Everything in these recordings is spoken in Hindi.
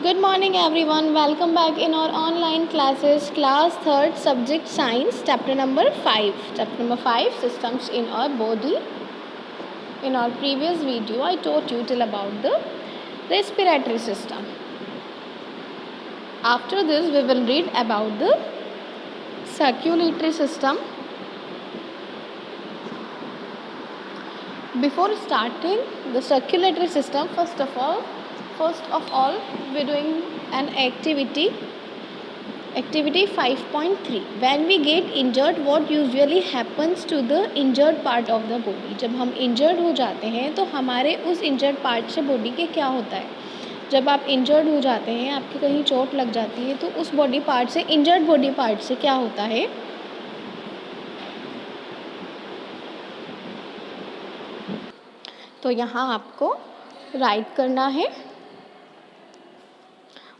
Good morning everyone. Welcome back in our online classes, class 3rd, subject science, chapter number 5. Chapter number 5, systems in our body. In our previous video, I taught you till about the respiratory system. After this, we will read about the circulatory system. Before starting the circulatory system, first of all, we're doing an activity 5.3. When we get injured, what usually happens to the injured part of the body? जब हम injured हो जाते हैं तो हमारे उस injured part से body के क्या होता है? जब आप injured हो जाते हैं, आपके कहीं चोट लग जाती है, तो उस body part से injured body part से क्या होता है? तो यहाँ आपको write करना है.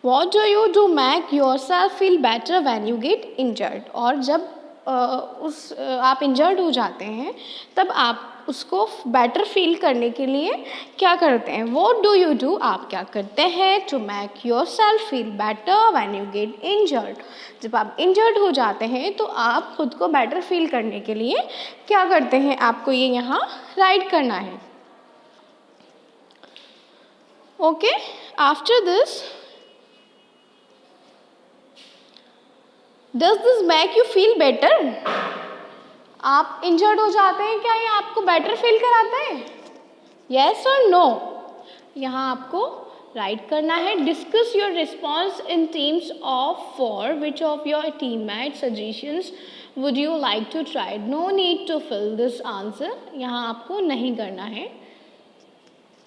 What do you do make yourself feel better when you get injured? और जब आप injured हो जाते हैं तब आप उसको better feel करने के लिए क्या करते हैं? What do you do? आप क्या करते हैं to make yourself feel better when you get injured? जब आप injured हो जाते हैं तो आप खुद को better feel करने के लिए क्या करते हैं? आपको ये यहाँ write करना है. Okay? After this, Does this make you feel better? आप इंजर्ड हो जाते हैं, क्या ये आपको बेटर फील कराता है? Yes or no? यहाँ आपको राइट करना है. Discuss your response in teams of four which of your teammate suggestions would you like to try. No need to fill this answer. यहाँ आपको नहीं करना है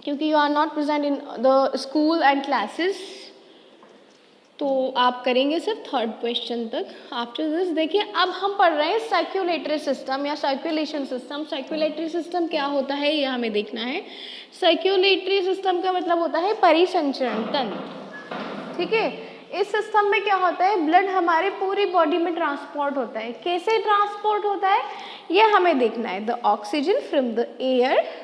क्योंकि you are not present in the school and classes. तो आप करेंगे सिर्फ थर्ड क्वेश्चन तक. आफ्टर दिस देखिए, अब हम पढ़ रहे हैं सर्कुलेटरी सिस्टम या सर्कुलेशन सिस्टम. सर्कुलेटरी सिस्टम क्या होता है ये हमें देखना है. सर्कुलेटरी सिस्टम का मतलब होता है परिसंचरण तंत्र. ठीक है, इस सिस्टम में क्या होता है, ब्लड हमारे पूरी बॉडी में ट्रांसपोर्ट होता है. कैसे ट्रांसपोर्ट होता है ये हमें देखना है. The oxygen from the air,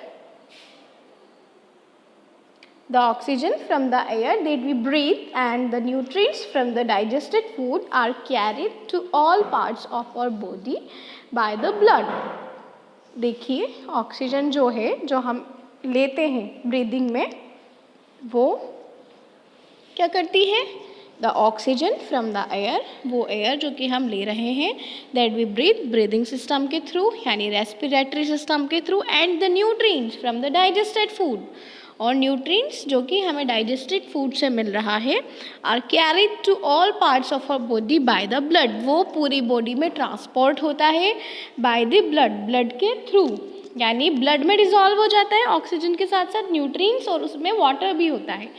the oxygen from the air that we breathe and the nutrients from the digested food are carried to all parts of our body by the blood. देखिए, ऑक्सीजन जो है जो हम लेते हैं ब्रीदिंग में, वो क्या करती है? The oxygen from the air, वो एयर जो कि हम ले रहे हैं, that we breathe breathing system के थ्रू यानी रेस्पिरेटरी सिस्टम के through, and the nutrients from the digested food, और न्यूट्रिएंट्स जो कि हमें डाइजेस्टेड फूड से मिल रहा है, are carried to all parts of our body by the blood, वो पूरी बॉडी में ट्रांसपोर्ट होता है बाय द ब्लड, ब्लड के थ्रू. यानी ब्लड में डिजॉल्व हो जाता है ऑक्सीजन के साथ साथ न्यूट्रिएंट्स, और उसमें वाटर भी होता है.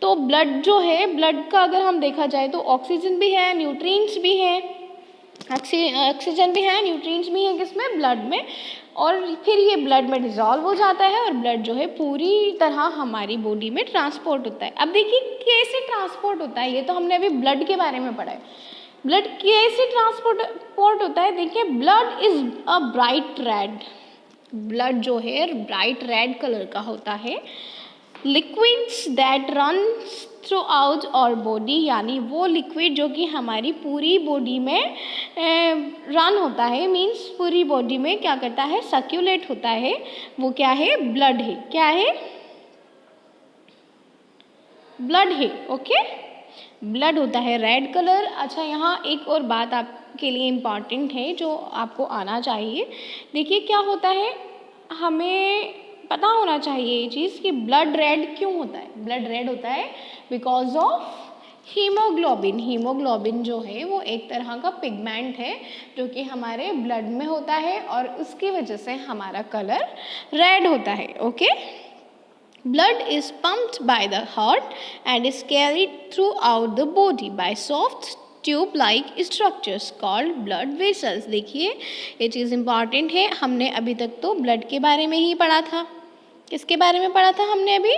तो ब्लड जो है, ब्लड का अगर हम देखा जाए तो ऑक्सीजन भी है, न्यूट्रिएंट्स भी है, ऑक्सीजन भी है, न्यूट्रिएंट्स भी है किसमें? ब्लड में. और फिर ये ब्लड में डिज़ोल्व हो जाता है और ब्लड जो है पूरी तरह हमारी बॉडी में ट्रांसपोर्ट होता है. अब देखिए कैसे ट्रांसपोर्ट होता है, ये तो हमने अभी ब्लड के बारे में पढ़ा है. ब्लड कैसे ट्रांसपोर्ट होता है? देखिए, blood is a bright red. Blood जो है ब्राइट रेड कलर का होता है. Liquids that runs through out और बॉडी, यानी वो लिक्विड जो कि हमारी पूरी बॉडी में रन होता है, मीन्स पूरी बॉडी में क्या करता है, सर्क्यूलेट होता है, वो क्या है? ब्लड है. क्या है? ब्लड है. ओके, ब्लड होता है रेड कलर. अच्छा, यहाँ एक और बात आपके लिए इम्पॉर्टेंट है जो आपको आना चाहिए. देखिए क्या होता है, हमें पता होना चाहिए ये चीज़ कि ब्लड रेड क्यों होता है. ब्लड रेड होता है बिकॉज ऑफ हीमोग्लोबिन. हीमोग्लोबिन जो है वो एक तरह का पिगमेंट है जो कि हमारे ब्लड में होता है और उसकी वजह से हमारा कलर रेड होता है. Okay, blood is pumped by the heart and is carried throughout the body by soft tube like structures called blood vessels. देखिए ये चीज़ इंपॉर्टेंट है. हमने अभी तक तो ब्लड के बारे में ही पढ़ा था. किसके बारे में पढ़ा था हमने? अभी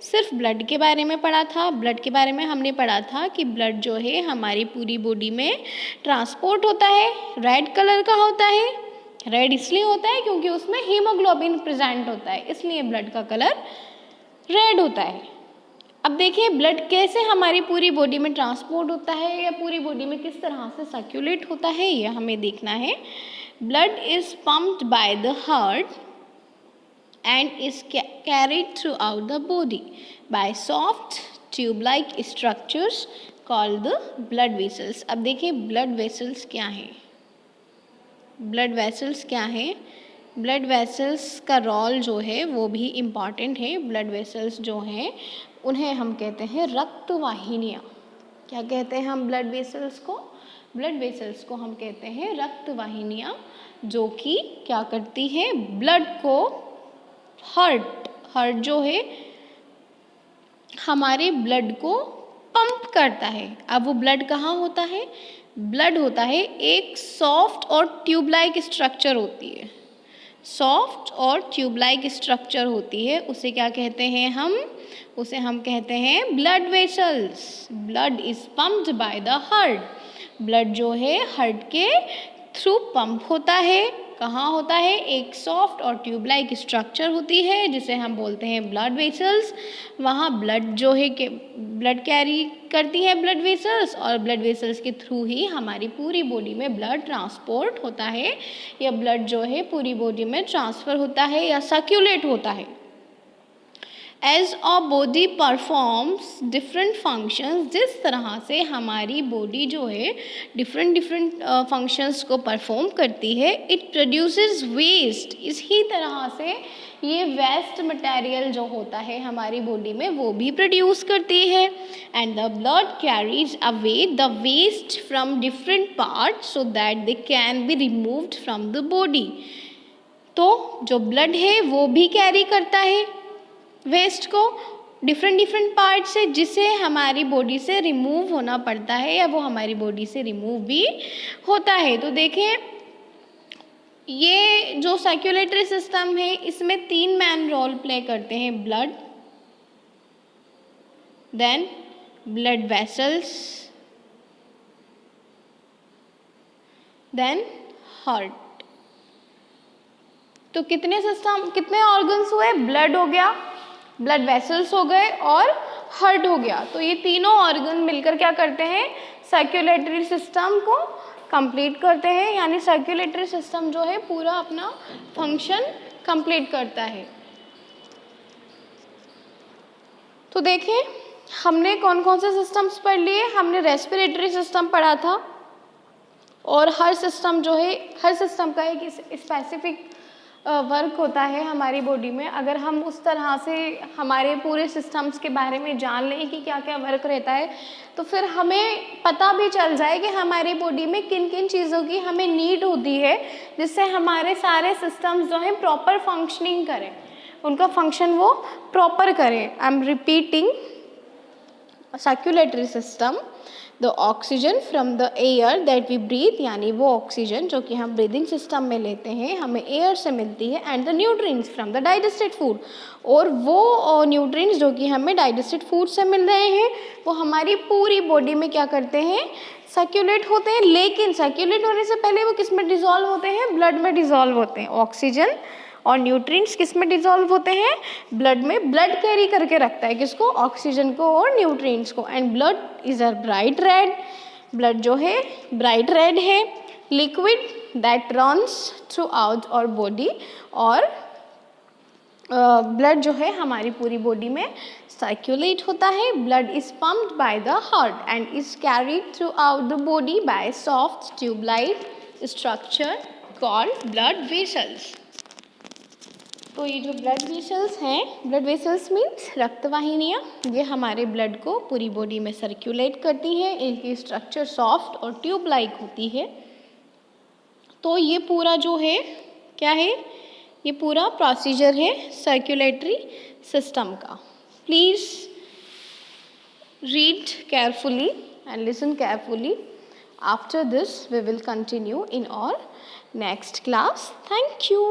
सिर्फ ब्लड के बारे में पढ़ा था. ब्लड के बारे में हमने पढ़ा था कि ब्लड जो है हमारी पूरी बॉडी में ट्रांसपोर्ट होता है, रेड कलर का होता है. रेड इसलिए होता है क्योंकि उसमें हीमोग्लोबिन प्रेजेंट होता है, इसलिए ब्लड का कलर रेड होता है. अब देखिए ब्लड कैसे हमारी पूरी बॉडी में ट्रांसपोर्ट होता है या पूरी बॉडी में किस तरह से सर्कुलेट होता है, ये हमें देखना है. Blood is pumped by the heart and is carried throughout the body by soft tube-like structures called the blood vessels. अब देखिए blood vessels क्या हैं. blood vessels क्या हैं? blood vessels का रोल जो है वो भी इम्पॉर्टेंट है. blood vessels जो हैं उन्हें हम कहते हैं रक्त वाहिनियाँ. क्या कहते हैं हम blood vessels को? blood vessels को हम कहते हैं रक्त वाहिनियाँ, जो कि क्या करती है, ब्लड को हार्ट जो है हमारे ब्लड को पंप करता है. अब वो ब्लड कहाँ होता है? ब्लड होता है एक सॉफ्ट और ट्यूब लाइक स्ट्रक्चर होती है. सॉफ्ट और ट्यूब लाइक स्ट्रक्चर होती है, उसे क्या कहते हैं हम? उसे हम कहते हैं blood vessels. Blood is pumped by the heart. Blood जो है हार्ट के थ्रू पंप होता है. कहाँ होता है? एक सॉफ्ट और ट्यूब लाइक स्ट्रक्चर होती है जिसे हम बोलते हैं ब्लड वेसल्स. वहाँ ब्लड जो है ब्लड कैरी करती है ब्लड वेसल्स, और ब्लड वेसल्स के थ्रू ही हमारी पूरी बॉडी में ब्लड ट्रांसपोर्ट होता है, या ब्लड जो है पूरी बॉडी में ट्रांसफ़र होता है या सर्कुलेट होता है. As a body performs different functions, जिस तरह से हमारी बॉडी जो है डिफरेंट फंक्शंस को परफॉर्म करती है, इट प्रोड्यूसेस वेस्ट. इसी तरह से ये वेस्ट मटेरियल जो होता है हमारी बॉडी में वो भी प्रोड्यूस करती है. And the blood carries away the waste from different parts so that they can be removed from the body. तो जो ब्लड है वो भी कैरी करता है वेस्ट को डिफरेंट पार्ट से, जिसे हमारी बॉडी से रिमूव होना पड़ता है या वो हमारी बॉडी से रिमूव भी होता है. तो देखें ये जो सर्कुलेटरी सिस्टम है इसमें 3 मेन रोल प्ले करते हैं. Blood, then blood vessels, then heart. तो कितने ऑर्गन्स हुए? ब्लड हो गया, ब्लड वेसल्स हो गए और हार्ट हो गया. तो ये तीनों ऑर्गन मिलकर क्या करते हैं? सर्कुलेटरी सिस्टम को कंप्लीट करते हैं, यानी सर्कुलेटरी सिस्टम जो है पूरा अपना फंक्शन कंप्लीट करता है. तो देखिए हमने कौन कौन से सिस्टम्स पढ़ लिए. हमने रेस्पिरेटरी सिस्टम पढ़ा था, और हर सिस्टम जो है, हर सिस्टम का एक स्पेसिफिक वर्क होता है हमारी बॉडी में. अगर हम उस तरह से हमारे पूरे सिस्टम्स के बारे में जान लें कि क्या क्या वर्क रहता है, तो फिर हमें पता भी चल जाए कि हमारी बॉडी में किन किन चीज़ों की हमें नीड होती है, जिससे हमारे सारे सिस्टम्स जो हैं प्रॉपर फंक्शनिंग करें, उनका फंक्शन वो प्रॉपर करें. I am repeating. Circulatory system, the oxygen from the air that we breathe, यानी वो ऑक्सीजन जो कि हम ब्रीदिंग सिस्टम में लेते हैं हमें एयर से मिलती है. And the nutrients from the digested food, और वो न्यूट्रिएंट्स जो कि हमें डाइजेस्टेड फूड से मिल रहे हैं वो हमारी पूरी बॉडी में क्या करते हैं? सर्कुलेट होते हैं. लेकिन सर्कुलेट होने से पहले वो किस में डिज़ोल्व होते हैं? ब्लड में डिज़ोल्व होते हैं. ऑक्सीजन और न्यूट्रिएंट्स किस में डिज़ोल्व होते हैं? ब्लड में. ब्लड कैरी करके रखता है किसको? ऑक्सीजन को और न्यूट्रिएंट्स को. And blood is a bright red. Blood जो है ब्राइट रेड है. Liquid that runs throughout our body, और ब्लड जो है हमारी पूरी बॉडी में सर्कुलेट होता है. Blood is pumped by the heart and is carried throughout the body by soft tube like structure called blood vessels. तो ये जो ब्लड वेसल्स हैं, ब्लड वेसल्स मीन्स रक्तवाहिनियाँ, ये हमारे ब्लड को पूरी बॉडी में सर्कुलेट करती हैं. इनकी स्ट्रक्चर सॉफ्ट और ट्यूब लाइक होती है. तो ये पूरा जो है क्या है? ये पूरा प्रोसीजर है सर्कुलेटरी सिस्टम का. Please read carefully and listen carefully. After this we will continue in our next class. Thank you.